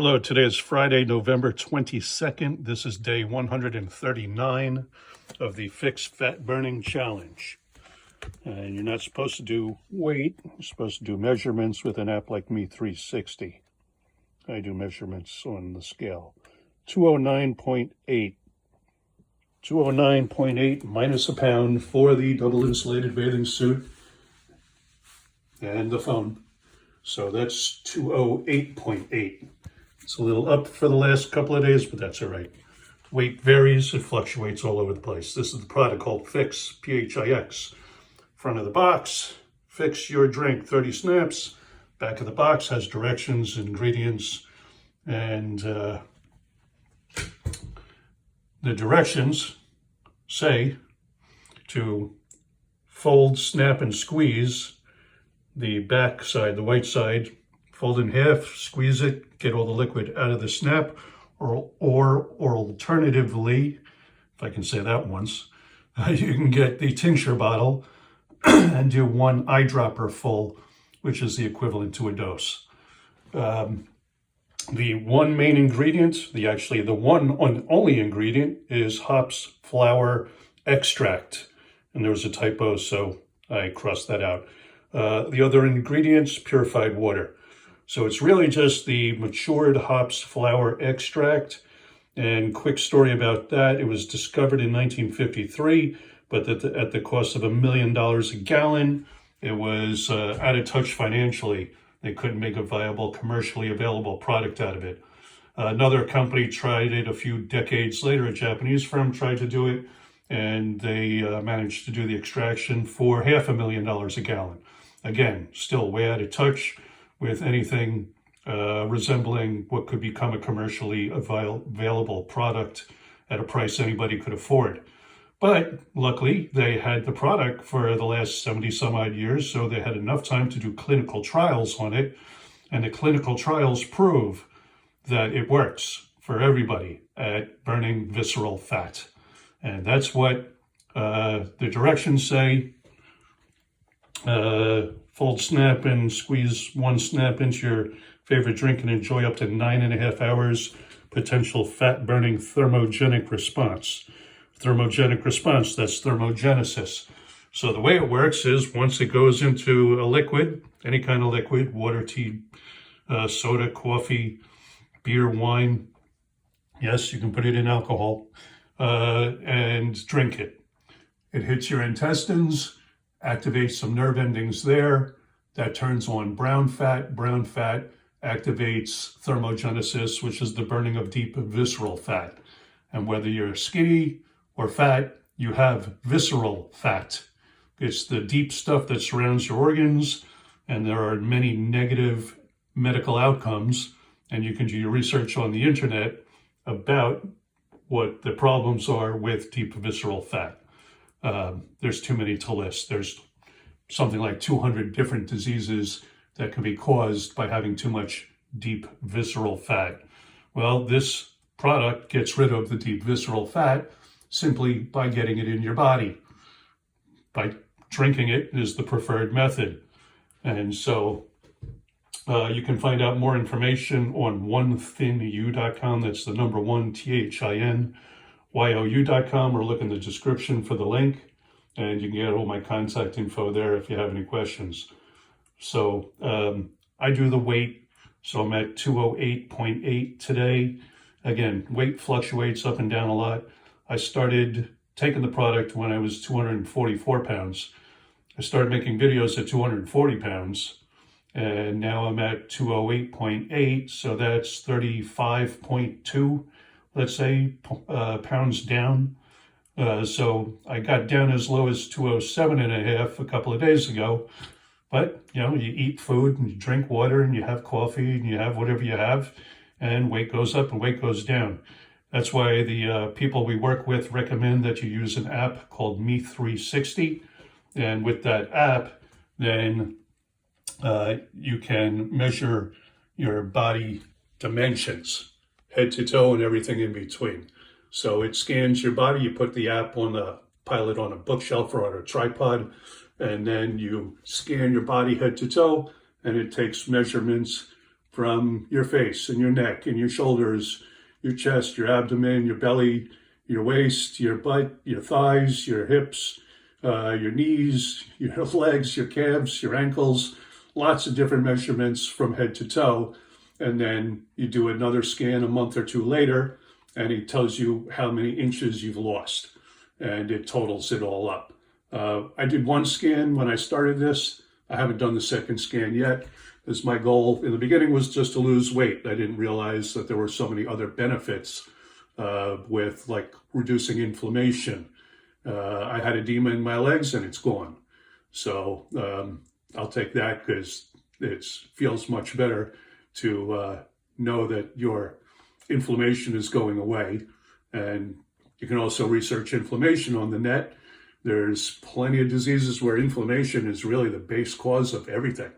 Hello, today is Friday, November 22nd. This is day 139 of the pHix Fat Burning Challenge. And you're not supposed to do weight, you're supposed to do measurements with an app like Me360. I do measurements on the scale. 209.8. 209.8 minus a pound for the double insulated bathing suit and the phone. So that's 208.8. It's a little up for the last couple of days, but that's all right. Weight varies, it fluctuates all over the place. This is the product called pHix, pHix. Front of the box, pHix your drink, 30 snaps. Back of the box has directions, ingredients, and the directions say to fold, snap, and squeeze the back side, the white side, fold in half, squeeze it, get all the liquid out of the snap, or alternatively, if I can say that once, you can get the tincture bottle and do one eyedropper full, which is the equivalent to a dose. The one main ingredient, the one and only ingredient is hops flower extract. And there was a typo, so I crossed that out. The other ingredients, purified water. So it's really just the matured hops flower extract. And quick story about that, it was discovered in 1953, but at the cost of $1 million a gallon. It was out of touch financially. They couldn't make a viable, commercially available product out of it. Another company tried it a few decades later, a Japanese firm tried to do it, and they managed to do the extraction for $500,000 a gallon. Again, still way out of touch with anything resembling what could become a commercially available product at a price anybody could afford. But luckily, they had the product for the last 70 some odd years, so they had enough time to do clinical trials on it. And the clinical trials prove that it works for everybody at burning visceral fat. And that's what the directions say. Fold, snap, and squeeze one snap into your favorite drink and enjoy up to 9.5 hours potential fat-burning thermogenic response. Thermogenic response, that's thermogenesis. So the way it works is once it goes into a liquid, any kind of liquid, water, tea, soda, coffee, beer, wine, yes, you can put it in alcohol, and drink it. It hits your intestines, activates some nerve endings there. That turns on brown fat. Brown fat activates thermogenesis, which is the burning of deep visceral fat. And whether you're skinny or fat, you have visceral fat. It's the deep stuff that surrounds your organs, and there are many negative medical outcomes. And you can do your research on the internet about what the problems are with deep visceral fat. There's too many to list. There's something like 200 different diseases that can be caused by having too much deep visceral fat. Well, this product gets rid of the deep visceral fat simply by getting it in your body. By drinking it is the preferred method. And so you can find out more information on onethinyou.com. That's the number one, THINYOU.com, or look in the description for the link. And you can get all my contact info there if you have any questions. So I do the weight. So I'm at 208.8 today. Again, weight fluctuates up and down a lot. I started taking the product when I was 244 pounds. I started making videos at 240 pounds. And now I'm at 208.8. So that's 35.2, let's say, pounds down. So I got down as low as 207.5 a couple of days ago. But, you know, you eat food and you drink water and you have coffee and you have whatever you have, and weight goes up and weight goes down. That's why the people we work with recommend that you use an app called Me360. And with that app, then you can measure your body dimensions, head to toe and everything in between. So it scans your body. You put the app on the pilot on a bookshelf or on a tripod, and then you scan your body head to toe, and it takes measurements from your face and your neck and your shoulders, your chest, your abdomen, your belly, your waist, your butt, your thighs, your hips, your knees, your legs, your calves, your ankles, lots of different measurements from head to toe. And then you do another scan a month or two later, and it tells you how many inches you've lost, and it totals it all up. I did one scan when I started this. I haven't done the second scan yet, as my goal in the beginning was just to lose weight. I didn't realize that there were so many other benefits with like reducing inflammation. I had edema in my legs and it's gone. So I'll take that because it feels much better to know that your inflammation is going away. And you can also research inflammation on the net. There's plenty of diseases where inflammation is really the base cause of everything.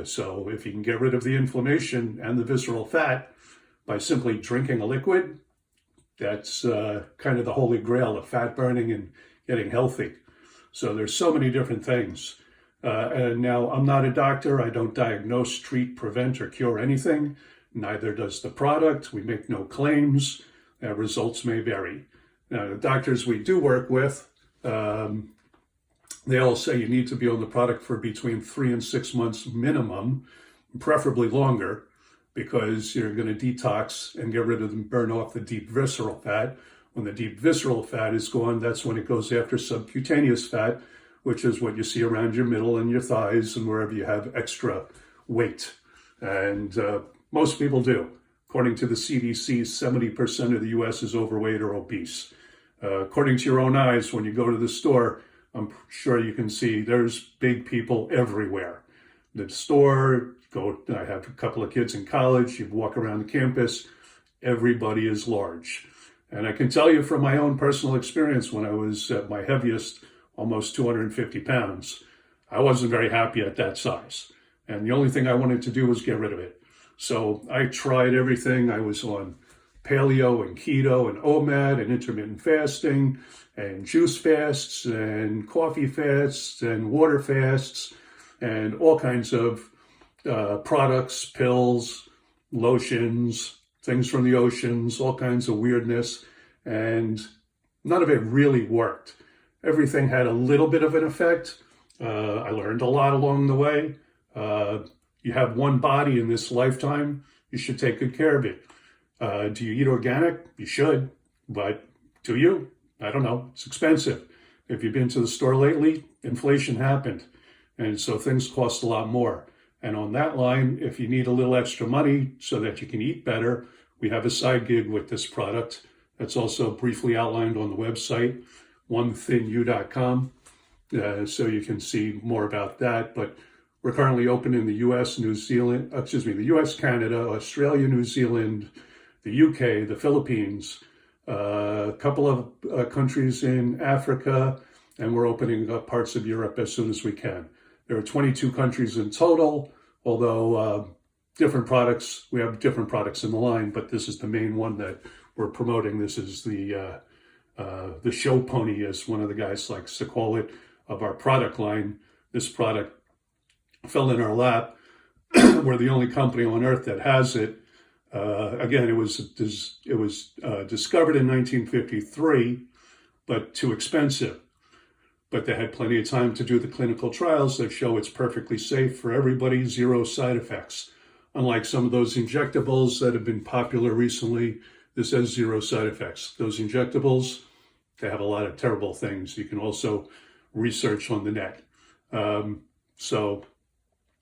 So if you can get rid of the inflammation and the visceral fat by simply drinking a liquid, that's kind of the holy grail of fat burning and getting healthy. So there's so many different things. And now I'm not a doctor. I don't diagnose, treat, prevent, or cure anything. Neither does the product. We make no claims. Results may vary. Now, the doctors we do work with, they all say you need to be on the product for between 3 and 6 months minimum, preferably longer, because you're going to detox and get rid of and burn off the deep visceral fat. When the deep visceral fat is gone, that's when it goes after subcutaneous fat, which is what you see around your middle and your thighs and wherever you have extra weight. And most people do. According to the CDC, 70% of the US is overweight or obese. According to your own eyes, when you go to the store, I'm sure you can see there's big people everywhere. The store, I have a couple of kids in college, you walk around the campus, everybody is large. And I can tell you from my own personal experience, when I was at my heaviest, almost 250 pounds, I wasn't very happy at that size. And the only thing I wanted to do was get rid of it. So I tried everything. I was on paleo and keto and OMAD and intermittent fasting and juice fasts and coffee fasts and water fasts and all kinds of products, pills, lotions, things from the oceans, all kinds of weirdness. And none of it really worked. Everything had a little bit of an effect. I learned a lot along the way. You have one body in this lifetime. You should take good care of it. Do you eat organic? You should, but do you? I don't know. It's expensive. If you've been to the store lately, inflation happened. And so things cost a lot more. And on that line, if you need a little extra money so that you can eat better, we have a side gig with this product that's also briefly outlined on the website, onethinu.com. So you can see more about that. But we're currently open in the US, the US, Canada, Australia, New Zealand, the UK, the Philippines, a couple of countries in Africa, and we're opening up parts of Europe as soon as we can. There are 22 countries in total, although different products, we have different products in the line, but this is the main one that we're promoting. This is the show pony, as one of the guys likes to call it, of our product line. This product fell in our lap. We're the only company on earth that has it. Again, it was discovered in 1953, but too expensive. But they had plenty of time to do the clinical trials that show it's perfectly safe for everybody, zero side effects. Unlike some of those injectables that have been popular recently, this has zero side effects. Those injectables, they have a lot of terrible things. You can also research on the net. So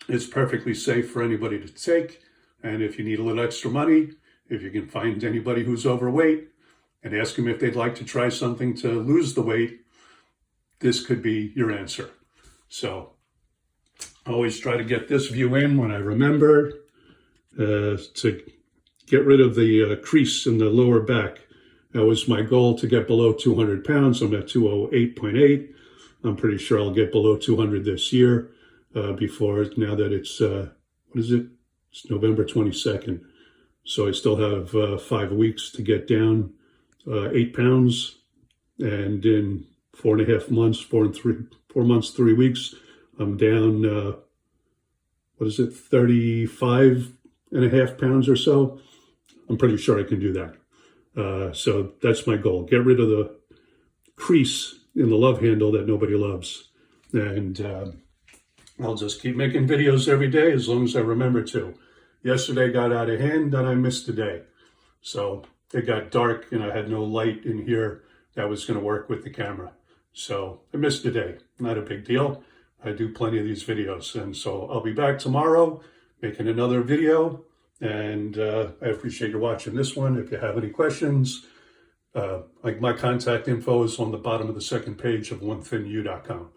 it's perfectly safe for anybody to take. And if you need a little extra money, if you can find anybody who's overweight and ask them if they'd like to try something to lose the weight, this could be your answer. So I always try to get this view in when I remember to get rid of the crease in the lower back. That was my goal, to get below 200 pounds. I'm at 208.8. I'm pretty sure I'll get below 200 this year now that it's, It's November 22nd. So I still have 5 weeks to get down 8 pounds. And in 4.5 months, 4 months, 3 weeks, I'm down, 35 2.5 pounds or so, I'm pretty sure I can do that. So that's my goal. Get rid of the crease in the love handle that nobody loves. And I'll just keep making videos every day as long as I remember to. Yesterday got out of hand and I missed a day. So it got dark and I had no light in here that was going to work with the camera. So I missed a day. Not a big deal. I do plenty of these videos. And so I'll be back tomorrow making another video. And I appreciate you watching this one. If you have any questions, like my contact info is on the bottom of the second page of onethinyou.com.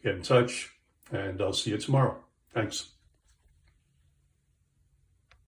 Get in touch and I'll see you tomorrow. Thanks.